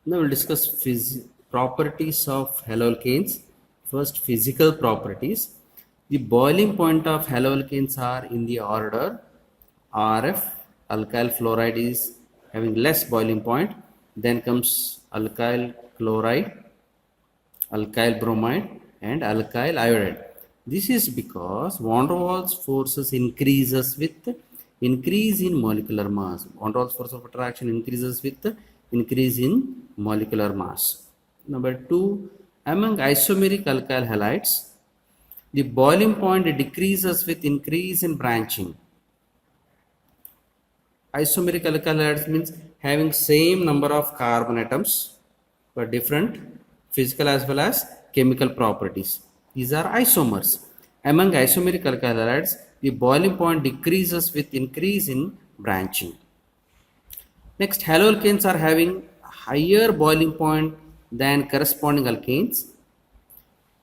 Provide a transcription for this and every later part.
Now we'll discuss properties of haloalkanes. First, physical properties. The boiling point of haloalkanes are in the order RF. Alkyl fluoride is having less boiling point. Then comes alkyl chloride, alkyl bromide, and alkyl iodide. This is because van der Waals forces increases with increase in molecular mass. Van der Waals force of attraction increases with increase in molecular mass. Number 2, among isomeric alkyl halides, the boiling point decreases with increase in branching. Isomeric alkyl halides means having same number of carbon atoms but different physical as well as chemical properties. These are isomers. Among isomeric alkyl halides, the boiling point decreases with increase in branching. Next, haloalkanes are having higher boiling point than corresponding alkanes.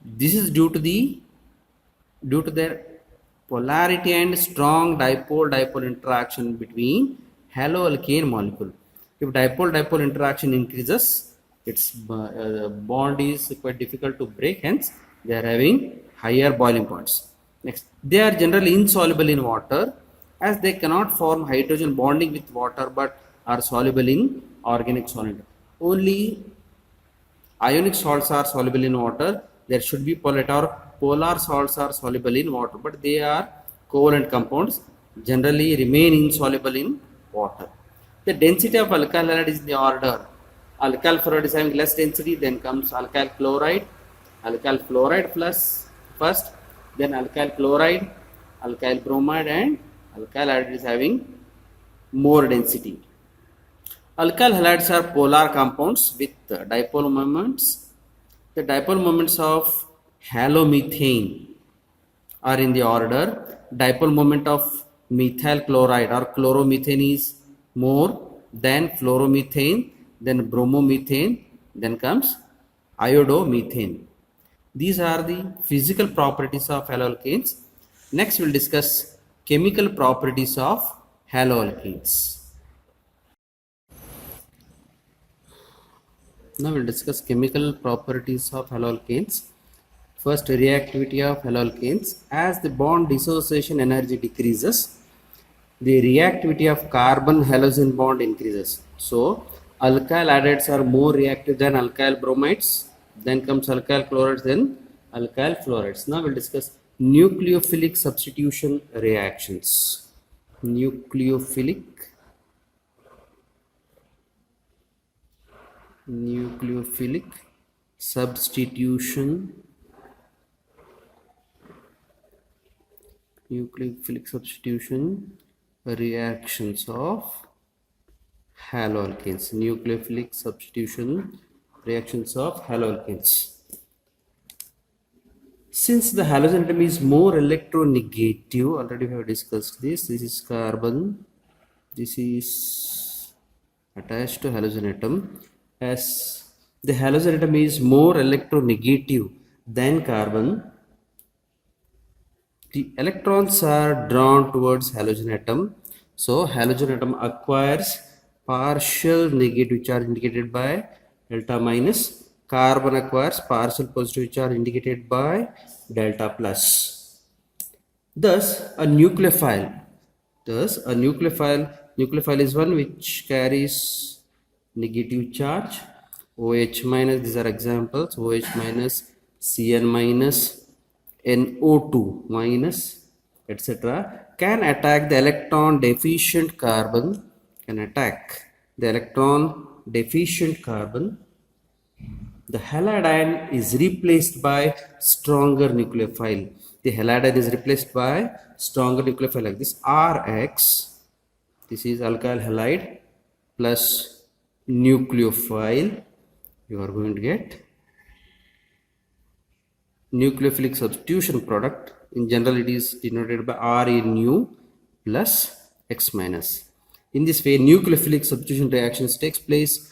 This is due to their polarity and strong dipole-dipole interaction between haloalkane molecule. If dipole-dipole interaction increases, its bond is quite difficult to break, hence they are having higher boiling points. Next, they are generally insoluble in water as they cannot form hydrogen bonding with water but are soluble in organic solid. Only ionic salts are soluble in water. There should be polar salts are soluble in water, but they are covalent compounds, generally remain insoluble in water. The density of alkyl halide is in the order. Alkyl fluoride is having less density, then comes alkyl fluoride plus first, then alkyl chloride, alkyl bromide, and alkyl iodide is having more density. Alkyl halides are polar compounds with dipole moments. The dipole moments of halomethane are in the order. Dipole moment of methyl chloride or chloromethane is more than fluoromethane, then bromomethane, then comes iodomethane. These are the physical properties of haloalkanes. Next, we'll discuss chemical properties of haloalkanes. Now we'll discuss chemical properties of haloalkanes. First, reactivity of haloalkanes. As the bond dissociation energy decreases, the reactivity of carbon halogen bond increases. So, alkyl iodides are more reactive than alkyl bromides. Then comes alkyl chlorides, then alkyl fluorides. Now we'll discuss nucleophilic substitution reactions. Nucleophilic substitution reactions of haloalkanes. Nucleophilic substitution reactions of haloalkanes. Since the halogen atom is more electronegative, already we have discussed this. This is carbon, this is attached to halogen atom. As the halogen atom is more electronegative than carbon, the electrons are drawn towards halogen atom. So halogen atom acquires partial negative charge indicated by delta minus. Carbon acquires partial positive charge indicated by delta plus. Thus a nucleophile is one which carries negative charge. OH minus, these are examples. OH minus, Cn minus, NO2 minus, etc. can attack the electron deficient carbon. The halide is replaced by stronger nucleophile. The halide is replaced by stronger nucleophile like this. Rx, this is alkyl halide plus nucleophile. You are going to get nucleophilic substitution product. In general, it is denoted by ReNu plus X minus. In this way, nucleophilic substitution reactions takes place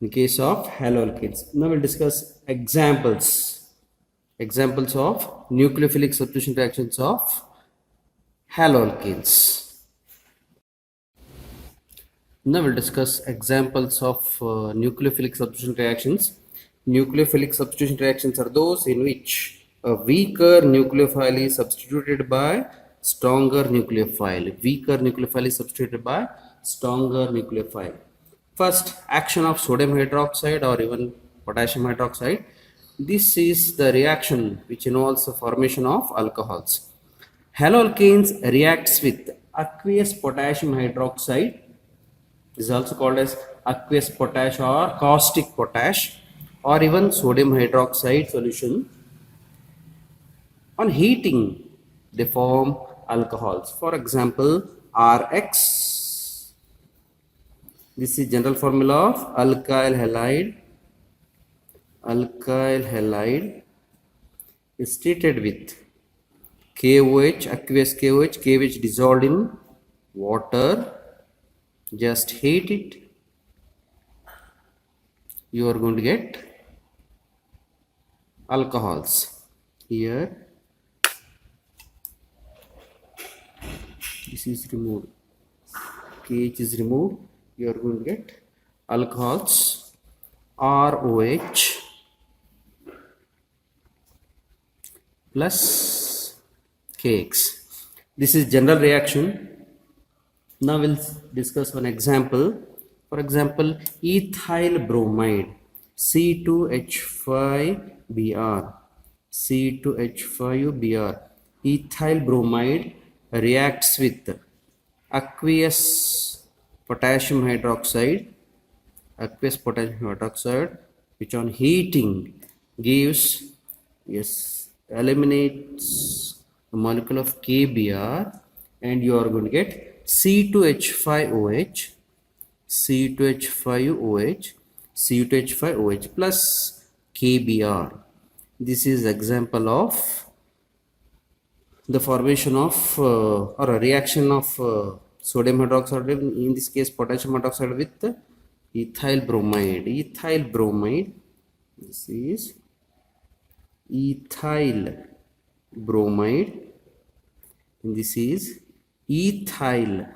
in case of haloalkanes. Now we'll discuss examples of nucleophilic substitution reactions of haloalkanes. Now we'll discuss examples of nucleophilic substitution reactions. Nucleophilic substitution reactions are those in which a weaker nucleophile is substituted by stronger nucleophile. Weaker nucleophile is substituted by stronger nucleophile. First, action of sodium hydroxide or even potassium hydroxide. This is the reaction which involves the formation of alcohols. Haloalkanes reacts with aqueous potassium hydroxide. This is also called as aqueous potash or caustic potash or even sodium hydroxide solution. On heating, they form alcohols. For example, RX. This is general formula of alkyl halide. Alkyl halide is treated with KOH, aqueous KOH, KOH dissolved in water. Just heat it. You are going to get alcohols. Here, this is removed. KH is removed. You are going to get alcohols. ROH plus KX. This is general reaction. Now we'll discuss one example. For example, ethyl bromide C2H5Br. C2H5Br. Ethyl bromide reacts with aqueous potassium hydroxide. Aqueous potassium hydroxide, which on heating gives, eliminates the molecule of KBr, and you are going to get C2H5OH, C2H5OH, C2H5OH plus KBr. This is example of the formation of or a reaction of sodium hydroxide, in this case potassium hydroxide, with ethyl bromide. Ethyl bromide. This is ethyl bromide, and this is ethyl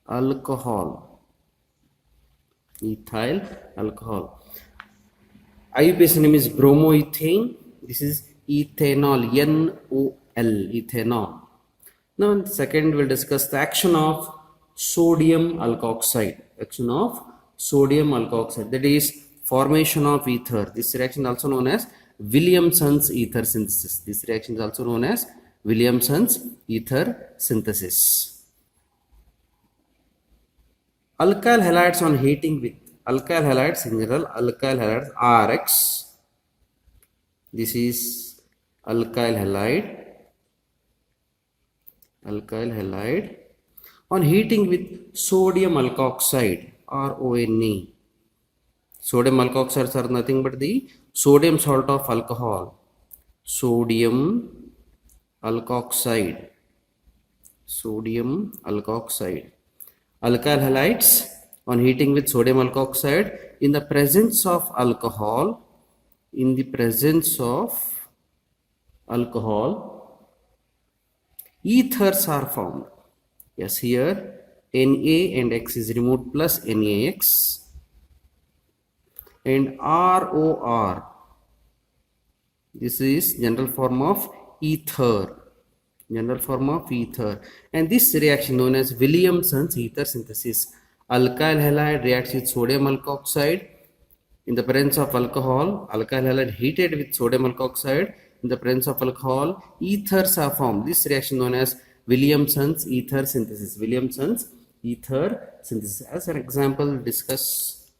alcohol. Ethyl alcohol. IUPAC name is bromoethane. This is ethanol. NOL. Ethanol. Now in second we'll discuss the action of sodium alkoxide. Action of sodium alkoxide, that is formation of ether. This reaction is also known as Williamson's ether synthesis. This reaction is also known as Williamson's ether synthesis. Alkyl halides on heating with alkyl halides in general, alkyl halides RX. This is alkyl halide. Alkyl halide on heating with sodium alkoxide, RONA. Sodium alkoxides are nothing but the sodium salt of alcohol. Sodium alkoxide. Sodium alkoxide. Alkyl halides on heating with sodium alkoxide in the presence of alcohol. In the presence of alcohol, ethers are formed. Yes, here Na and X is removed plus NaX, and ROR. This is general form of ether. General form of ether, and this reaction known as Williamson's ether synthesis. Alkyl halide reacts with sodium alkoxide in the presence of alcohol. Alkyl halide heated with sodium alkoxide in the presence of alcohol, ethers are formed. This reaction known as Williamson's ether synthesis. Williamson's ether synthesis. As an example, discuss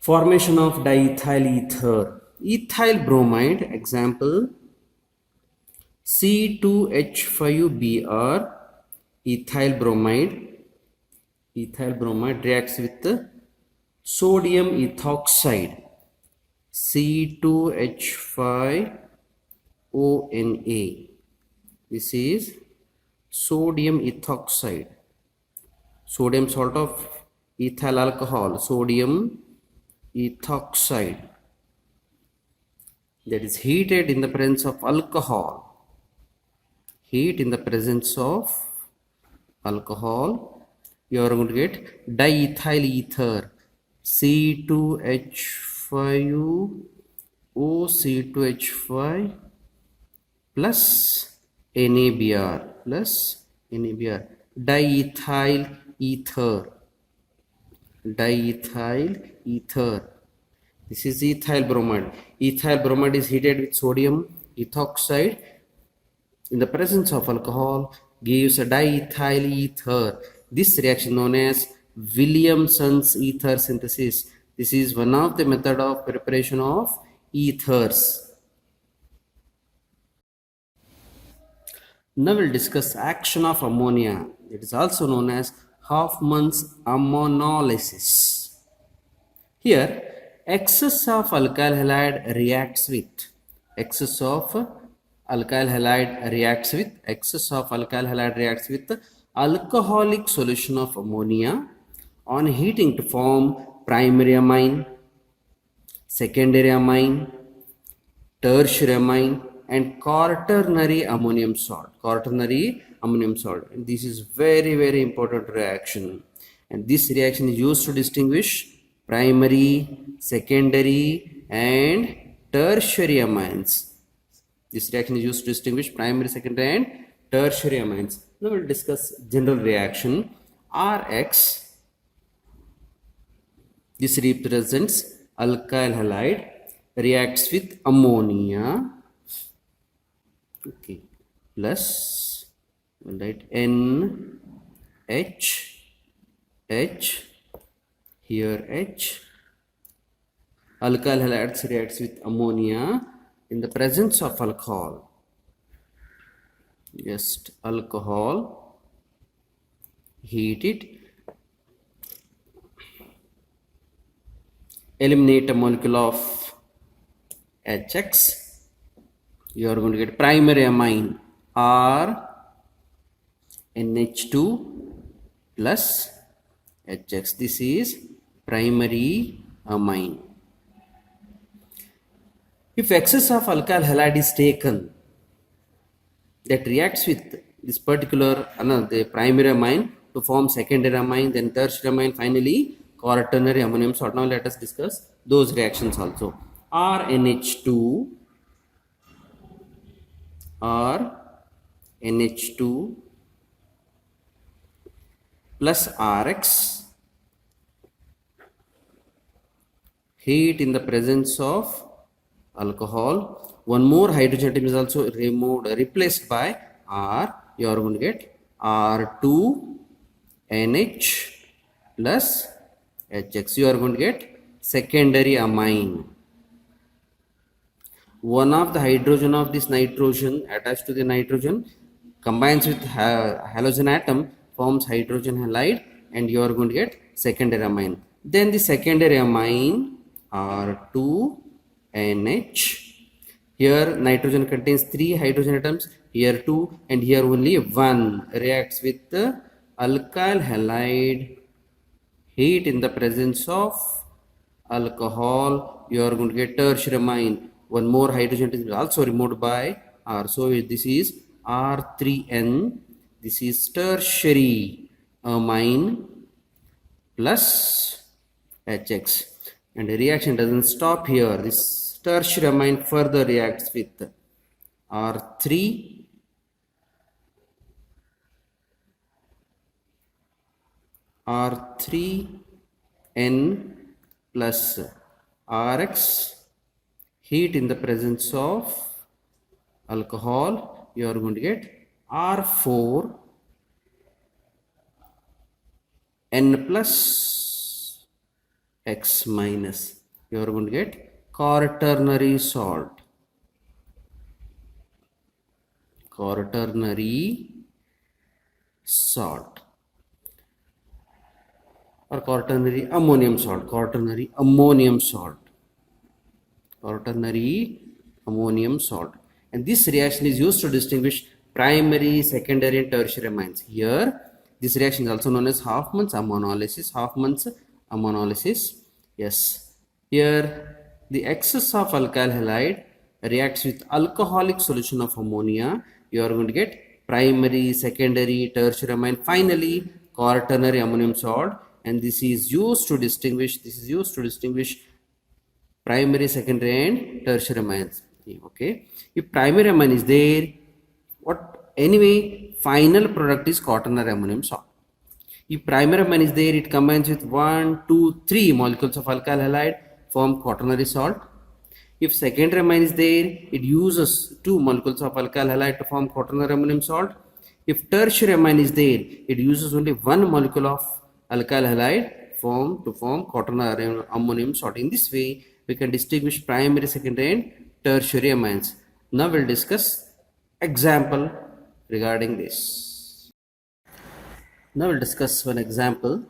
formation of diethyl ether. Ethyl bromide, example C2H5Br. Ethyl bromide. Ethyl bromide reacts with sodium ethoxide, C2H5ONA. This is sodium ethoxide, sodium salt of ethyl alcohol, sodium ethoxide, that is heated in the presence of alcohol. Heat in the presence of alcohol, You are going to get diethyl ether, C2H5O, C2H5 plus NABR, diethyl ether, This is ethyl bromide. Ethyl bromide is heated with sodium ethoxide in the presence of alcohol, gives a diethyl ether. This reaction known as Williamson's ether synthesis. This is one of the method of preparation of ethers. Now we'll discuss action of ammonia. It is also known as Hoffman's ammonolysis. Here, excess of alkyl halide reacts with alcoholic solution of ammonia on heating to form primary amine, secondary amine, tertiary amine, and quaternary ammonium salt. And this is very important reaction. And this reaction is used to distinguish primary, secondary, and tertiary amines. This reaction is used to distinguish primary, secondary, and tertiary amines. Now we'll discuss general reaction. Rx, this represents alkyl halide, reacts with ammonia, okay, plus, we'll write NH, here H. Alkyl halides reacts with ammonia in the presence of alcohol. Just alcohol, heat it, eliminate a molecule of HX. You are going to get primary amine R NH2 plus HX. This is primary amine. If excess of alkyl halide is taken that reacts with this particular the primary amine to form secondary amine, then tertiary amine, finally quaternary ammonium salt. Now let us discuss those reactions also. RNH2 plus Rx, heat in the presence of alcohol. One more hydrogen atom is also replaced by R. You are going to get R2NH plus HX. You are going to get secondary amine. One of the hydrogen of this nitrogen attached to the nitrogen combines with halogen atom, forms hydrogen halide, and you are going to get secondary amine. Then the secondary amine R2NH. Here nitrogen contains 3 hydrogen atoms, here 2, and here only 1. Reacts with the alkyl halide, heat in the presence of alcohol. You are going to get tertiary amine. One more hydrogen is also removed by R. So this is R3N. This is tertiary amine plus HX. And the reaction doesn't stop here. This tertiary amine further reacts with R3 R3N plus Rx, heat in the presence of alcohol. You are going to get R4N plus X minus. You are going to get quaternary salt. Or quaternary ammonium salt. And this reaction is used to distinguish primary, secondary, and tertiary amines. Here, this reaction is also known as Hoffman's ammonolysis. Yes. Here, the excess of alkyl halide reacts with alcoholic solution of ammonia. You are going to get primary, secondary, tertiary amine, finally quaternary ammonium salt, and this is used to distinguish primary, secondary, and tertiary amines. Okay, if primary amine is there, what anyway final product is quaternary ammonium salt. If primary amine is there, it combines with 1, 2, 3 molecules of alkyl halide, form quaternary salt. If secondary amine is there, it uses 2 molecules of alkyl halide to form quaternary ammonium salt. If tertiary amine is there, it uses only 1 molecule of alkyl halide to form quaternary ammonium salt. In this way, we can distinguish primary, secondary, and tertiary amines. Now we'll discuss example regarding this. Now we'll discuss one example.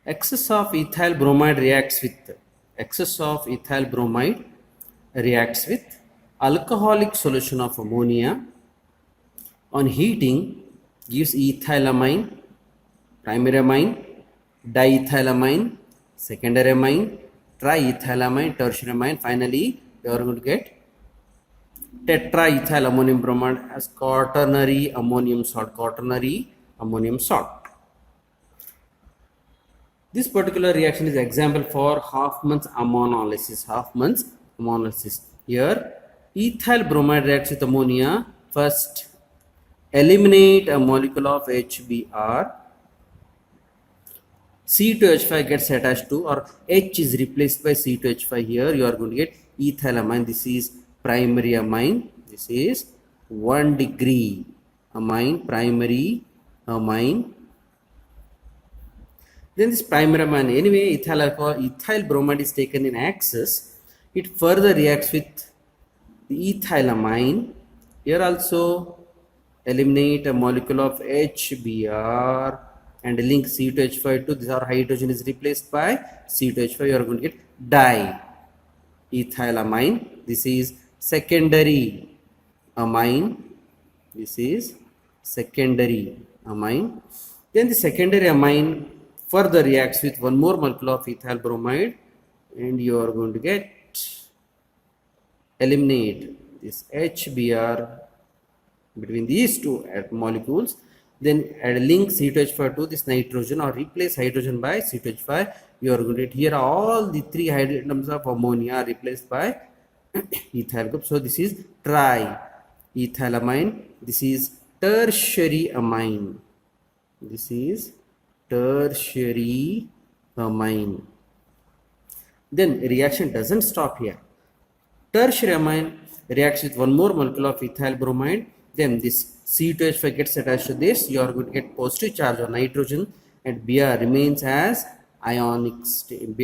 Excess of ethyl bromide reacts with alcoholic solution of ammonia. On heating, gives ethylamine, primary amine, diethylamine, secondary amine, triethylamine, tertiary amine. Finally, we are going to get tetraethyl ammonium bromide as quaternary ammonium salt. This particular reaction is example for Hoffman's ammonolysis. Here, ethyl bromide reacts with ammonia. First, eliminate a molecule of HBr. C2H5 gets attached to, or H is replaced by C2H5. Here you are going to get ethylamine. This is primary amine. This is 1 degree amine, primary amine. Then this primary amine, anyway, ethyl bromide is taken in excess. It further reacts with the ethylamine. Here also eliminate a molecule of HBr and link C2H5 to this. Our hydrogen is replaced by C2H5. You are going to get diethylamine. This is secondary amine. Then the secondary amine further reacts with one more molecule of ethyl bromide, and you are going to get eliminate this HBr between these two molecules. Then add a link C2H5 to this nitrogen, or replace hydrogen by C2H5. You are going to get here all the 3 hydrogens of ammonia are replaced by ethyl group. So this is triethylamine. This is tertiary amine. Then reaction doesn't stop here. Tertiary amine reacts with one more molecule of ethyl bromide. Then this C2H5 gets attached to this. You are going to get positive charge on nitrogen, and Br remains as ionic state. Br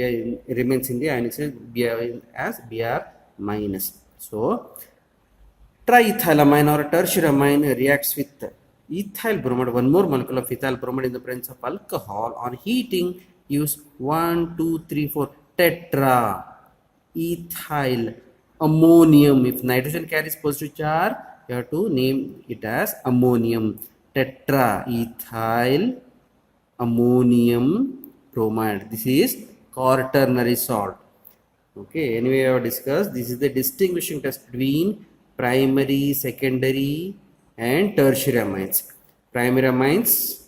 remains in the ionic state. Br as Br minus. So triethylamine or tertiary amine reacts with ethyl bromide, one more molecule of ethyl bromide in the presence of alcohol. On heating, use 1, 2, 3, 4 tetra ethyl ammonium. If nitrogen carries positive charge, you have to name it as ammonium. Tetraethyl ammonium bromide. This is quaternary salt. Okay, anyway, I have discussed. This is the distinguishing test between primary, secondary, and tertiary amines. Primary amines,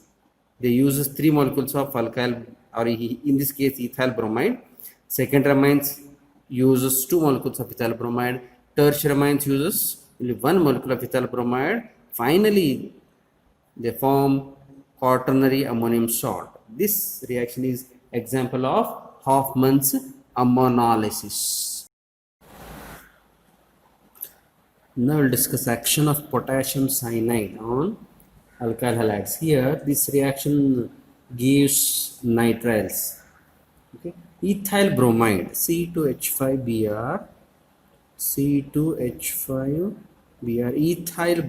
they use 3 molecules of alkyl, or in this case ethyl bromide. Secondary amines uses 2 molecules of ethyl bromide. Tertiary amines uses only 1 molecule of ethyl bromide. Finally, they form quaternary ammonium salt. This reaction is example of Hoffman's ammonolysis. Now we'll discuss action of potassium cyanide on alkyl halides. Here, this reaction gives nitriles. Okay. Ethyl bromide, C2H5Br, ethyl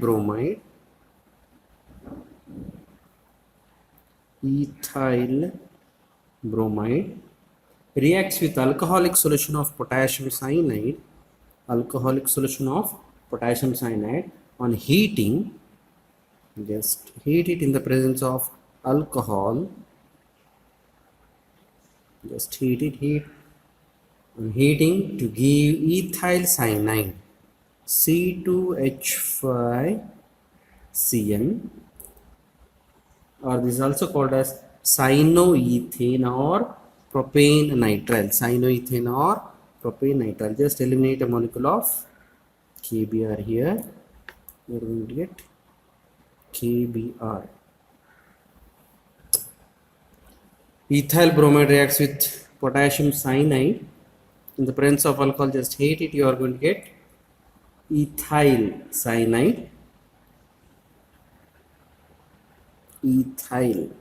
bromide reacts with alcoholic solution of potassium cyanide. On heating, just heat it in the presence of alcohol. Just heat on heating to give ethyl cyanide, C2H5Cn. or this is also called as cyanoethane or propane nitrile. Cyanoethane or propane nitrile. Just eliminate a molecule of KBr here. You are going to get KBr. Ethyl bromide reacts with potassium cyanide. In the presence of alcohol, just hate it. You are going to get ethyl cyanide. Ethyl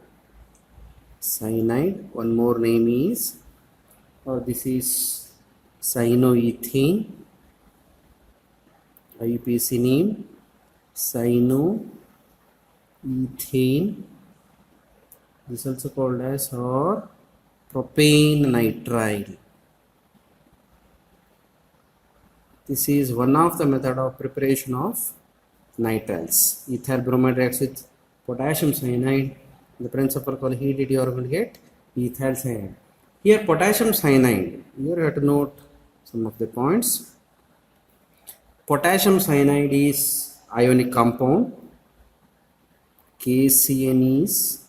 cyanide. One more name is, or this is cyanoethane. IUPAC name cyanoethane. This is also called as or propane nitrile. This is one of the method of preparation of nitriles. Ethyl bromide reacts with potassium cyanide. In the presence of alcohol, heat it, you are going to get ethyl cyanide. Here potassium cyanide, here you have to note some of the points. Potassium cyanide is ionic compound. KCN is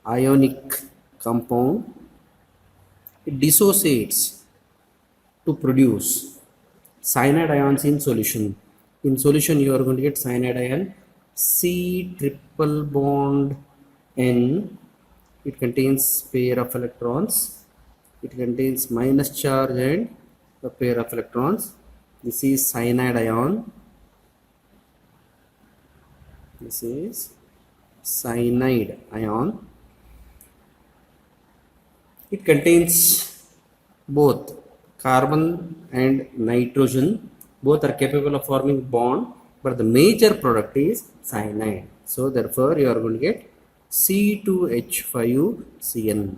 ionic compound. It dissociates to produce cyanide ions in solution. In solution, you are going to get cyanide ion C triple bond N. It contains pair of electrons. It contains minus charge and a pair of electrons. This is cyanide ion. This is cyanide ion. It contains both carbon and nitrogen. Both are capable of forming bond, but the major product is cyanide. So therefore you are going to get C2H5CN.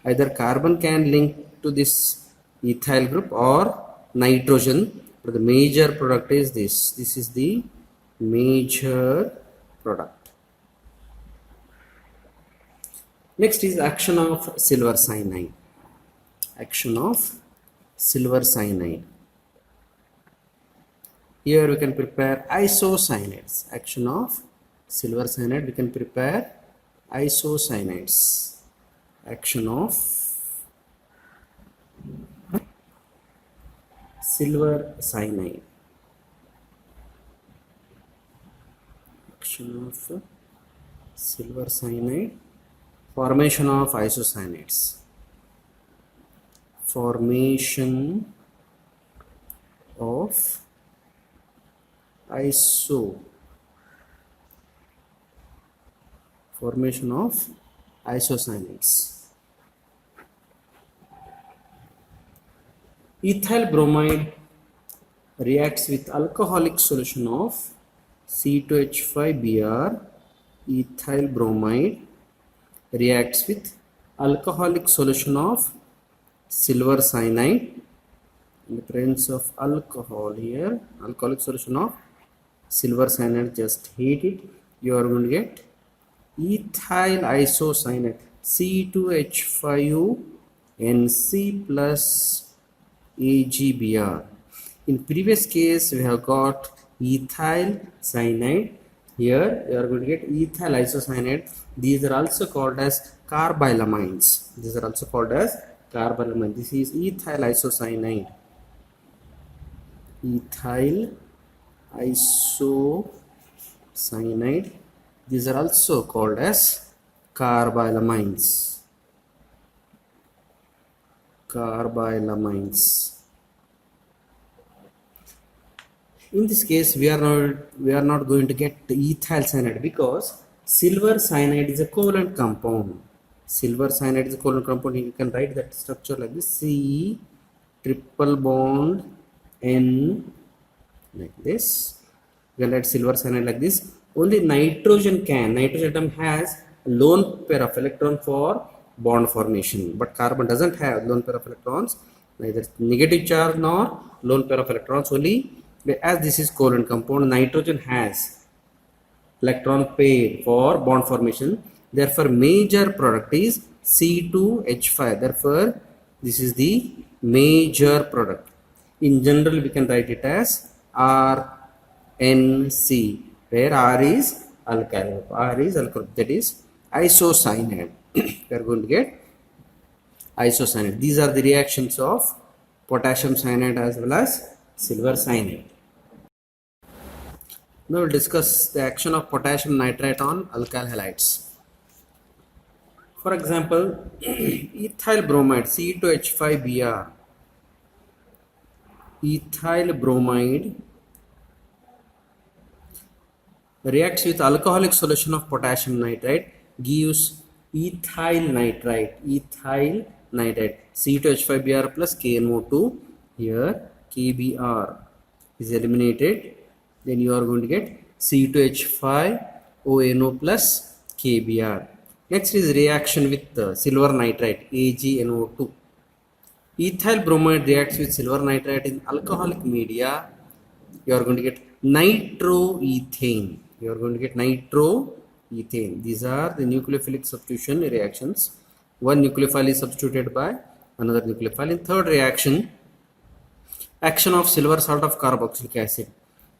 Either carbon can link to this ethyl group or nitrogen, but the major product is this. This is the major product. Next is action of silver cyanide. Action of silver cyanide. Here we can prepare isocyanates. Action of silver cyanide, we can prepare isocyanates. Action of silver cyanide. Action of silver cyanide. Formation of isocyanates. Formation of formation of isocyanates. Ethyl bromide reacts with alcoholic solution of C2H5Br. Ethyl bromide reacts with alcoholic solution of silver cyanide. In the presence of alcohol here, alcoholic solution of silver cyanide, just heat it, you are going to get ethyl isocyanate C2H5NC plus AgBr. In previous case we have got ethyl cyanide. Here you are going to get ethyl isocyanate. These are also called as carbylamines. These are also called as carbylamine. This is ethyl isocyanate. Ethyl isocyanide. These are also called as carbylamines. Carbylamines. In this case, we are not going to get the ethyl cyanide because silver cyanide is a covalent compound. Silver cyanide is a covalent compound. You can write that structure like this: C triple bond N, like this. You can write silver cyanide like this. Only nitrogen atom has a lone pair of electron for bond formation, but carbon doesn't have lone pair of electrons, neither negative charge nor lone pair of electrons. Only as this is covalent compound, nitrogen has electron pair for bond formation. Therefore major product is C2H5. Therefore this is the major product. In general we can write it as RNC, where R is alkyl group. R is alkyl group, that is isocyanide. We are going to get isocyanide. These are the reactions of potassium cyanide as well as silver cyanide. Now we'll discuss the action of potassium nitrite on alkyl halides. For example, ethyl bromide C2H5Br. Ethyl bromide reacts with alcoholic solution of potassium nitrite, gives ethyl nitrite. Ethyl nitrite C2H5Br plus KNO2. Here KBr is eliminated. Then you are going to get C2H5ONO plus KBr. Next is reaction with silver nitrite AgNO2. Ethyl bromide reacts with silver nitrite in alcoholic media. You are going to get nitroethane. You are going to get nitroethane. These are the nucleophilic substitution reactions. One nucleophile is substituted by another nucleophile. In third reaction, action of silver salt of carboxylic acid.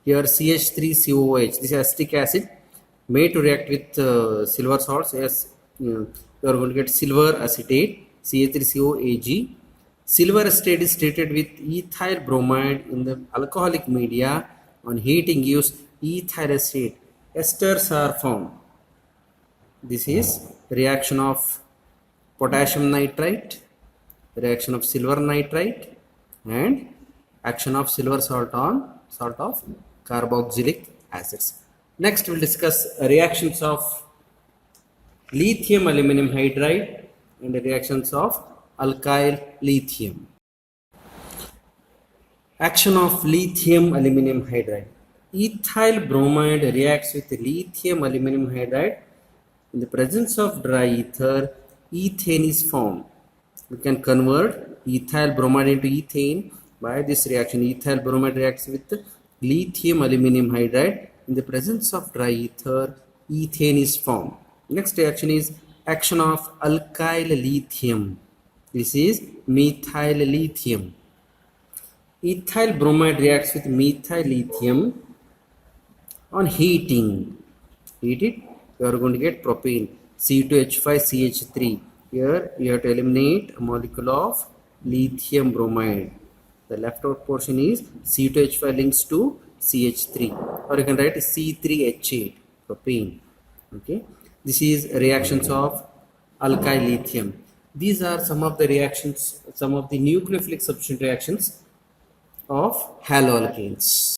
Here CH3COOH, this is acetic acid made to react with silver salts. Yes, you are going to get silver acetate CH3COAg. Silver acetate is treated with ethyl bromide in the alcoholic media. On heating gives ethyl acetate. Esters are formed. This is reaction of potassium nitrite, reaction of silver nitrite, and action of silver salt on salt of carboxylic acids. Next we'll discuss reactions of lithium aluminum hydride and the reactions of alkyl lithium. Action of lithium aluminum hydride. Ethyl bromide reacts with lithium aluminum hydride. In the presence of dry ether, ethane is formed. We can convert ethyl bromide into ethane by this reaction. Ethyl bromide reacts with lithium aluminum hydride. In the presence of dry ether, ethane is formed. Next reaction is action of alkyl lithium. This is methyl lithium. Ethyl bromide reacts with methyl lithium on heating. Heat it, you are going to get propane C2H5CH3. Here you have to eliminate a molecule of lithium bromide. The left out portion is C2H5 links to CH3, or you can write C3H8 propane. Okay, this is reactions of alkyl lithium. These are some of the reactions, some of the nucleophilic substitution reactions of haloalkanes.